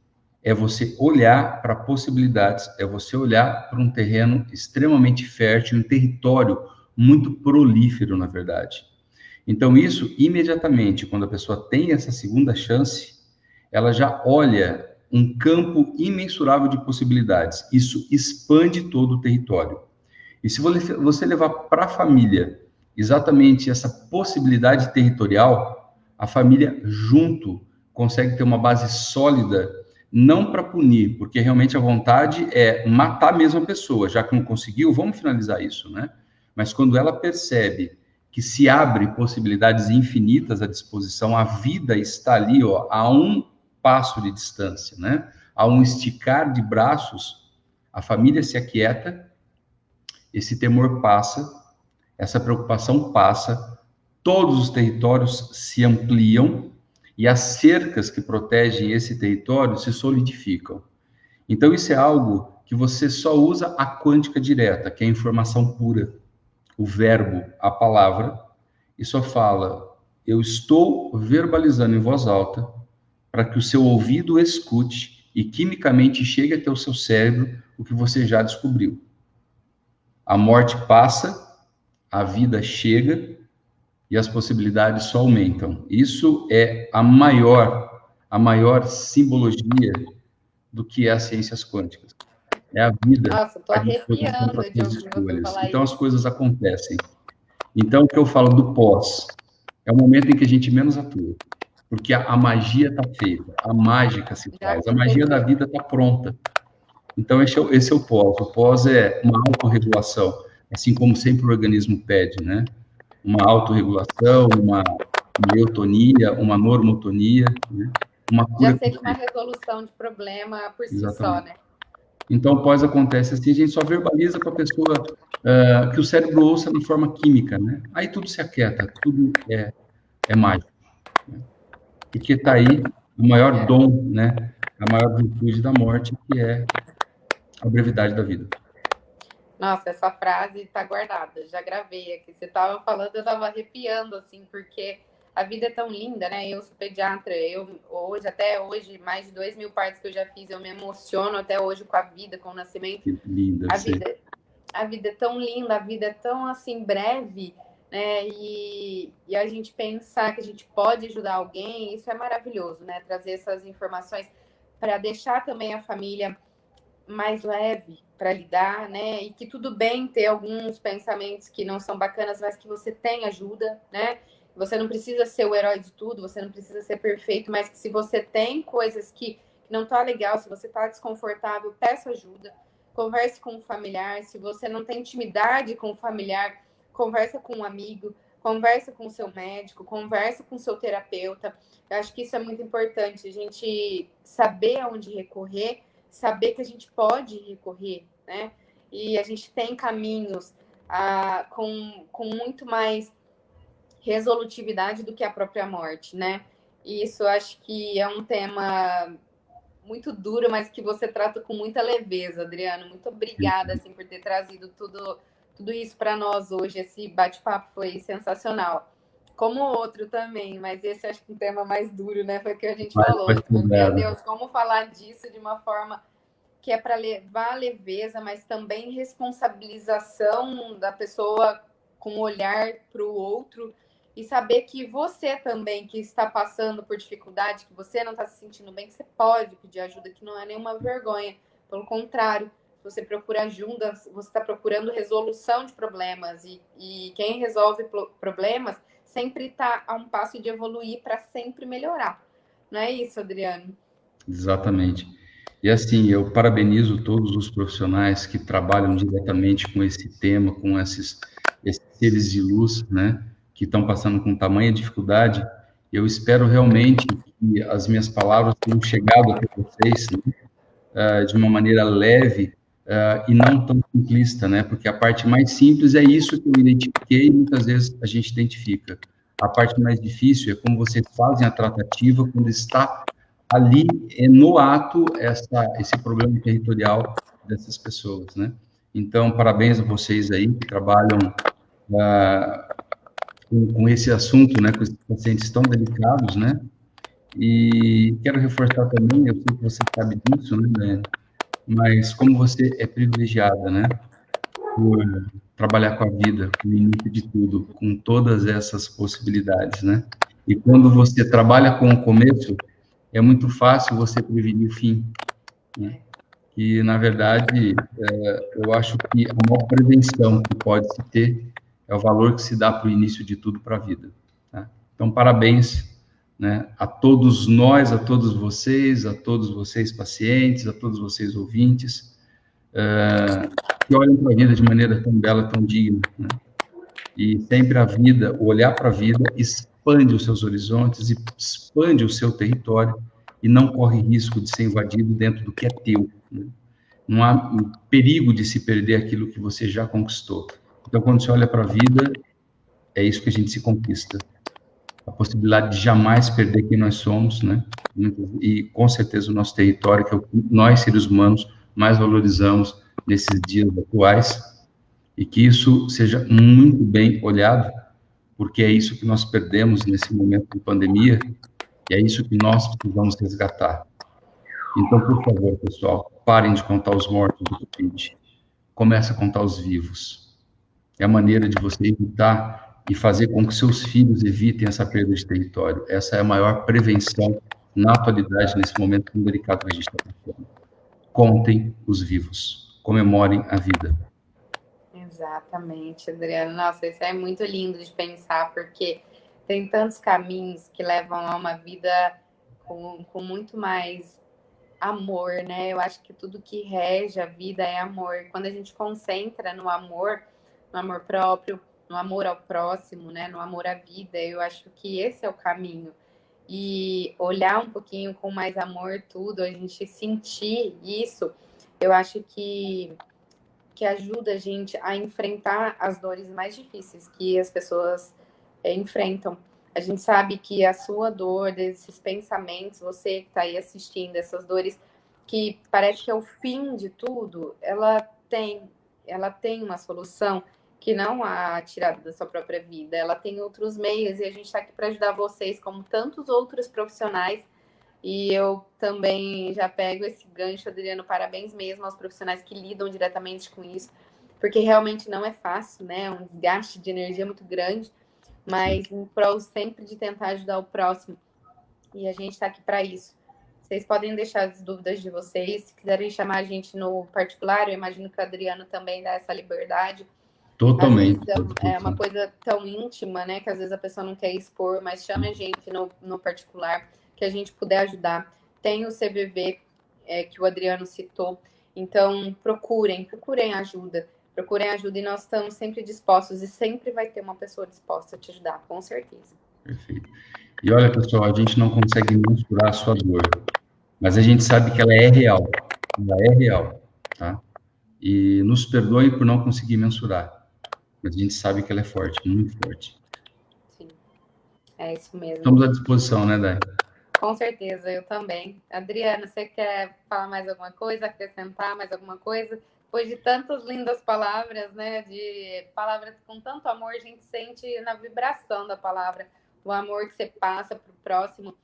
é você olhar para possibilidades, é você olhar para um terreno extremamente fértil, um território muito prolífero, na verdade. Então, isso, imediatamente, quando a pessoa tem essa segunda chance, ela já olha um campo imensurável de possibilidades. Isso expande todo o território. E se você levar para a família exatamente essa possibilidade territorial, a família junto consegue ter uma base sólida, não para punir, porque realmente a vontade é matar a mesma pessoa, já que não conseguiu, vamos finalizar isso, né? Mas quando ela percebe que se abre possibilidades infinitas à disposição, a vida está ali, ó, a um passo de distância, né? A um esticar de braços, a família se aquieta, esse temor passa, essa preocupação passa, todos os territórios se ampliam e as cercas que protegem esse território se solidificam. Então, isso é algo que você só usa a quântica direta, que é a informação pura, o verbo, a palavra, e só fala: eu estou verbalizando em voz alta para que o seu ouvido escute e quimicamente chegue até o seu cérebro o que você já descobriu. A morte passa, a vida chega e as possibilidades só aumentam. Isso é a maior simbologia do que é as ciências quânticas. É a vida. Nossa, tô arrepiando de ouvir você falar então isso. as coisas acontecem. Então o que eu falo do pós é o momento em que a gente menos atua. porque a magia está feita, a mágica se Já faz, a magia da aconteceu. vida está pronta. Então, esse é o pós. O pós é uma autorregulação, assim como sempre o organismo pede, né? Uma autorregulação, uma eutonia, uma normotonia, né? Uma Já cura seria uma perfeita. resolução de problema por si só, Exatamente. né? Então, o pós acontece assim, a gente só verbaliza para a pessoa que o cérebro ouça na forma química, né? Aí tudo se aquieta, tudo é mágico, né? Porque está Nossa, aí o maior é. dom, né? A maior virtude da morte, que é a brevidade da vida. Nossa, essa frase tá guardada, já gravei aqui. Você tava falando, eu tava arrepiando, assim, porque a vida é tão linda, né? Eu sou pediatra, até hoje, mais de 2.000 partos que eu já fiz, eu me emociono até hoje com a vida, com o nascimento. Que linda A você. vida, a vida é tão linda, a vida é tão, assim, breve, né? E a gente pensar que a gente pode ajudar alguém, isso é maravilhoso, né? Trazer essas informações para deixar também a família mais leve para lidar, né? E que tudo bem ter alguns pensamentos que não são bacanas, mas que você tem ajuda, né? Você não precisa ser o herói de tudo, você não precisa ser perfeito, mas que se você tem coisas que não tá legal, se você tá desconfortável, peça ajuda, converse com um familiar, se você não tem intimidade com o familiar, conversa com um amigo, conversa com o seu médico, conversa com o seu terapeuta. Eu acho que isso é muito importante, a gente saber aonde recorrer, saber que a gente pode recorrer, né? E a gente tem caminhos com muito mais resolutividade do que a própria morte, né? E isso eu acho que é um tema muito duro, mas que você trata com muita leveza, Adriano. Muito obrigada assim, por ter trazido tudo isso para nós hoje. Esse bate-papo foi sensacional. Como o outro também, mas esse acho que é um tema mais duro, né? Foi o que a gente falou. Vai Então, meu ser. Deus, como falar disso de uma forma que é para levar a leveza, mas também responsabilização da pessoa com um olhar para o outro e saber que você também, que está passando por dificuldade, que você não está se sentindo bem, que você pode pedir ajuda, que não é nenhuma vergonha. Pelo contrário, você procura ajuda, você está procurando resolução de problemas e quem resolve problemas sempre está a um passo de evoluir para sempre melhorar. Não é isso, Adriano? Exatamente. E assim, eu parabenizo todos os profissionais que trabalham diretamente com esse tema, com esses seres de luz, né, que estão passando com tamanha dificuldade. Eu espero realmente que as minhas palavras tenham chegado até vocês, né, de uma maneira leve, e não tão simplista, né, porque a parte mais simples é isso que eu identifiquei e muitas vezes a gente identifica. A parte mais difícil é como vocês fazem a tratativa quando está ali no ato esse problema territorial dessas pessoas, né? Então, parabéns a vocês aí que trabalham com esse assunto, né, com esses pacientes tão delicados, né? E quero reforçar também, eu sei que você sabe disso, né, Daiane? Mas como você é privilegiada, né, por trabalhar com a vida, com o início de tudo, com todas essas possibilidades, né? E quando você trabalha com o começo, é muito fácil você prevenir o fim, né? E, na verdade, eu acho que a maior prevenção que pode se ter é o valor que se dá para o início de tudo para a vida. Tá? Então, parabéns, né, a todos nós, a todos vocês pacientes, a todos vocês ouvintes, que olham para a vida de maneira tão bela, tão digna. Né? E sempre a vida, o olhar para a vida, expande os seus horizontes, expande o seu território e não corre risco de ser invadido dentro do que é teu. Né? Não há perigo de se perder aquilo que você já conquistou. Então, quando você olha para a vida, é isso que a gente se conquista. A possibilidade de jamais perder quem nós somos, né? E, com certeza, o nosso território, que é o que nós, seres humanos, mais valorizamos nesses dias atuais, e que isso seja muito bem olhado, porque é isso que nós perdemos nesse momento de pandemia, e é isso que nós precisamos resgatar. Então, por favor, pessoal, parem de contar os mortos do Covid. Comece a contar os vivos. É a maneira de você evitar e fazer com que seus filhos evitem essa perda de território. Essa é a maior prevenção na atualidade, nesse momento tão delicado que a gente está passando. Contem os vivos. Comemorem a vida. Exatamente, Adriano. Nossa, isso é muito lindo de pensar, porque tem tantos caminhos que levam a uma vida com muito mais amor, né? Eu acho que tudo que rege a vida é amor. Quando a gente concentra no amor próprio, no amor ao próximo, né? No amor à vida, eu acho que esse é o caminho. E olhar um pouquinho com mais amor tudo, a gente sentir isso, eu acho que ajuda a gente a enfrentar as dores mais difíceis que as pessoas enfrentam. A gente sabe que a sua dor, desses pensamentos, você que está aí assistindo, essas dores que parece que é o fim de tudo, ela tem uma solução que não a tirada da sua própria vida. Ela tem outros meios e a gente está aqui para ajudar vocês, como tantos outros profissionais. E eu também já pego esse gancho, Adriano, parabéns mesmo aos profissionais que lidam diretamente com isso, porque realmente não é fácil, né? É um desgaste de energia muito grande, mas em prol sempre de tentar ajudar o próximo. E a gente está aqui para isso. Vocês podem deixar as dúvidas de vocês, se quiserem chamar a gente no particular, eu imagino que o Adriano também dá essa liberdade. Às vezes Totalmente. é uma coisa tão íntima, né? Que às vezes a pessoa não quer expor, mas chame a gente no particular, que a gente puder ajudar. Tem o CVV, que o Adriano citou. Então, procurem ajuda. Procurem ajuda e nós estamos sempre dispostos e sempre vai ter uma pessoa disposta a te ajudar, com certeza. Perfeito. E olha, pessoal, a gente não consegue mensurar a sua dor, mas a gente sabe que ela é real. Ela é real, tá? E nos perdoe por não conseguir mensurar, mas a gente sabe que ela é forte, muito forte. Sim, é isso mesmo. Estamos à disposição, né, Dai? Com certeza, eu também. Adriana, você quer falar mais alguma coisa, acrescentar mais alguma coisa? Depois de tantas lindas palavras, né? De palavras com tanto amor, a gente sente na vibração da palavra o amor que você passa para o próximo.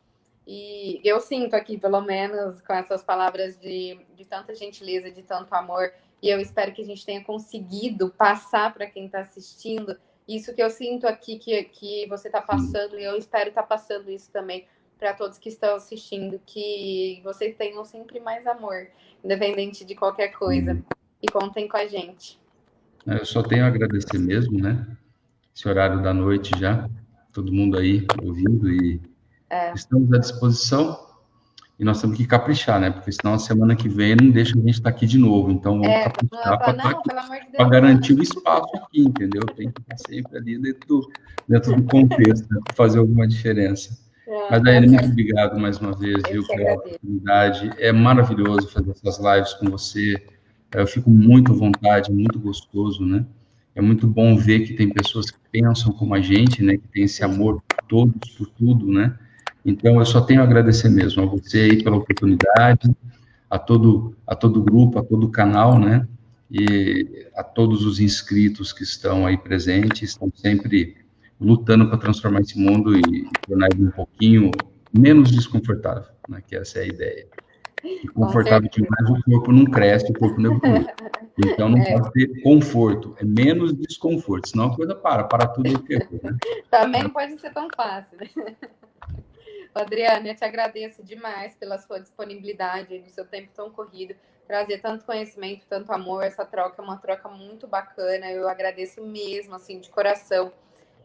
E eu sinto aqui, pelo menos, com essas palavras de tanta gentileza, de tanto amor. E eu espero que a gente tenha conseguido passar para quem está assistindo isso que eu sinto aqui que você está passando. E eu espero estar passando isso também para todos que estão assistindo, que vocês tenham sempre mais amor, independente de qualquer coisa. E contem com a gente. Eu só tenho a agradecer mesmo, né? Esse horário da noite já, todo mundo aí ouvindo e estamos à disposição. E nós temos que caprichar, né? Porque senão a semana que vem não deixa a gente estar aqui de novo. Então vamos caprichar para estar aqui, pelo amor de Deus, para garantir o espaço aqui, entendeu? Tem que estar sempre ali dentro do contexto, né? Para fazer alguma diferença. Mas, Daiane, muito obrigado mais uma vez, viu, pela oportunidade. É maravilhoso fazer essas lives com você. Eu fico muito à vontade, muito gostoso, né? É muito bom ver que tem pessoas que pensam como a gente, né? Que tem esse amor por todos, por tudo, né? Então, eu só tenho a agradecer mesmo a você aí pela oportunidade, a todo o grupo, a todo o canal, né? E a todos os inscritos que estão aí presentes, estão sempre lutando para transformar esse mundo e tornar ele um pouquinho menos desconfortável, né? Que essa é a ideia. E confortável demais, o corpo não cresce, o corpo não evolui. Então, não pode ter conforto, é menos desconforto, senão a coisa para tudo eu quero, né? Também não pode ser tão fácil, né? Adriana, eu te agradeço demais pela sua disponibilidade, do seu tempo tão corrido, trazer tanto conhecimento, tanto amor. Essa troca é uma troca muito bacana. Eu agradeço mesmo, assim, de coração.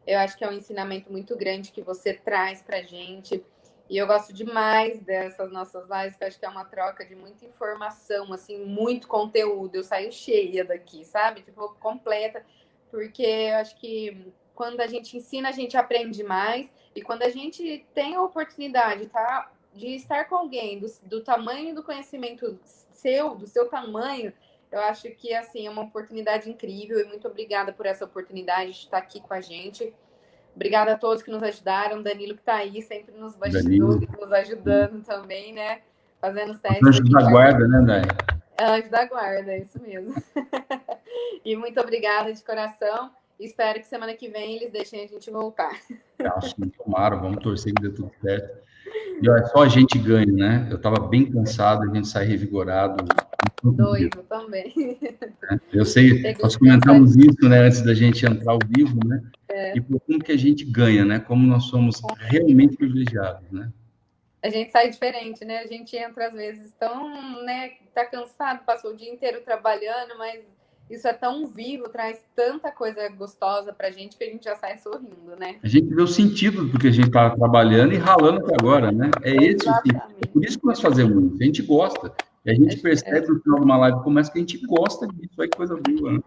Eu acho que é um ensinamento muito grande que você traz pra gente. E eu gosto demais dessas nossas lives, que eu acho que é uma troca de muita informação, assim, muito conteúdo. Eu saio cheia daqui, sabe? Tipo, completa, porque eu acho que quando a gente ensina, a gente aprende mais. E quando a gente tem a oportunidade, tá, de estar com alguém do tamanho do conhecimento seu, do seu tamanho, eu acho que, assim, é uma oportunidade incrível. E muito obrigada por essa oportunidade de estar aqui com a gente. Obrigada a todos que nos ajudaram. Danilo que está aí sempre nos bastidores, nos ajudando também, né? Fazendo os testes. Anjo da guarda, né, Dai? Anjo da guarda, é isso mesmo. E muito obrigada de coração. Espero que semana que vem eles deixem a gente voltar. Sim, tomara, vamos torcer que dê tudo certo. E olha, só a gente ganha, né? Eu estava bem cansado, a gente sai revigorado. Doido também. Eu sei, nós comentamos isso, né, antes da gente entrar ao vivo, né? E por como que a gente ganha, né? Como nós somos realmente privilegiados, né? A gente sai diferente, né? A gente entra às vezes tão, né, tá cansado, passou o dia inteiro trabalhando, mas isso é tão vivo, traz tanta coisa gostosa pra gente que a gente já sai sorrindo, né? A gente vê o sentido do que a gente está trabalhando e ralando até agora, né? É esse o sentido. É por isso que nós fazemos isso. A gente gosta. E a gente percebe no final de uma live começa que a gente gosta disso. Aí coisa boa, né?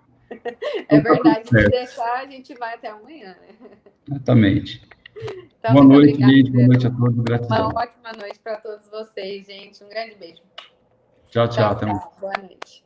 É verdade. Se deixar, a gente vai até amanhã, né? Exatamente. Então, boa noite, gente. Boa noite a todos. Gratidão. Uma ótima noite para todos vocês, gente. Um grande beijo. Tchau, tchau. Até mais. Boa noite.